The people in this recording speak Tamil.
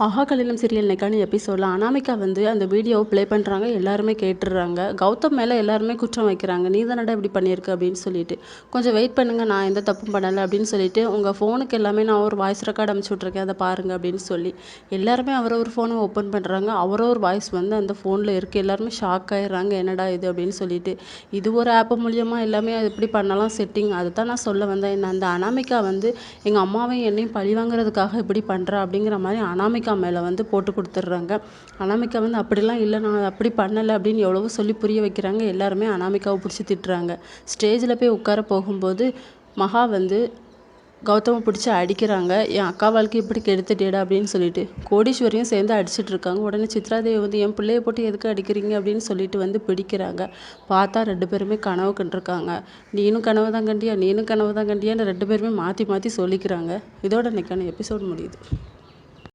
ஆஹா கல்யாணம் சீரியல் இன்னைக்கான எபிசோடில் அனாமிகா வந்து அந்த வீடியோவை ப்ளே பண்ணுறாங்க. எல்லாருமே கேட்டுடுறாங்க. கௌதம் மேலே எல்லாருமே குற்றம் வைக்கிறாங்க. நீ தானடா இப்படி பண்ணியிருக்க அப்படின்னு சொல்லிட்டு. கொஞ்சம் வெயிட் பண்ணுங்கள், நான் எந்த தப்பும் பண்ணலை அப்படின்னு சொல்லிட்டு உங்கள் ஃபோனுக்கு எல்லாமே நான் ஒரு வாய்ஸ் ரெக்கார்ட் அனுப்பிச்சி விட்ருக்கேன், அதை பாருங்கள் அப்படின்னு சொல்லி எல்லாருமே ஒரு ஃபோனை ஓப்பன் பண்ணுறாங்க. ஒரு வாய்ஸ் வந்து அந்த ஃபோனில் இருக்குது. எல்லாருமே ஷாக் ஆகிடுறாங்க, என்னடா இது அப்படின்னு சொல்லிட்டு. இது ஒரு ஆப் மூலியமாக எல்லாமே எப்படி பண்ணலாம் செட்டிங், அதை தான் நான் சொல்ல வந்தேன். அந்த அனாமிகா வந்து எங்கள் அம்மாவையும் என்னையும் பழி வாங்குறதுக்காக இப்படி பண்ணுறா அப்படிங்கிற மாதிரி அனாமிகா மேலே வந்து போட்டு கொடுத்துட்றாங்க. அனாமிகா வந்து அப்படிலாம் இல்லை, நான் அப்படி பண்ணலை அப்படின்னு எவ்வளவோ சொல்லி புரிய வைக்கிறாங்க. எல்லாருமே அனாமிகாவை பிடிச்சி திட்டுறாங்க. ஸ்டேஜில் போய் உட்கார போகும்போது மகா வந்து கௌதமை பிடிச்சி அடிக்கிறாங்க. என் அக்கா வாழ்க்கை இப்படி கெடுத்துட்டேடா அப்படின்னு சொல்லிட்டு கோடீஸ்வரியும் சேர்ந்து அடிச்சிட்டு இருக்காங்க. உடனே சித்ராதேவி வந்து என் பிள்ளைய போட்டு எதுக்கு அடிக்கிறீங்க அப்படின்னு சொல்லிட்டு வந்து பிடிக்கிறாங்க. பார்த்தா 2 பேருமே கனவு கண்டிருக்காங்க. நீனும் கனவு தான் கண்டியா, நீனும் கனவு தான் கண்டியான்னு 2 பேருமே மாற்றி மாற்றி சொல்லிக்கிறாங்க. இதோட இன்னைக்கான எபிசோட் முடியுது.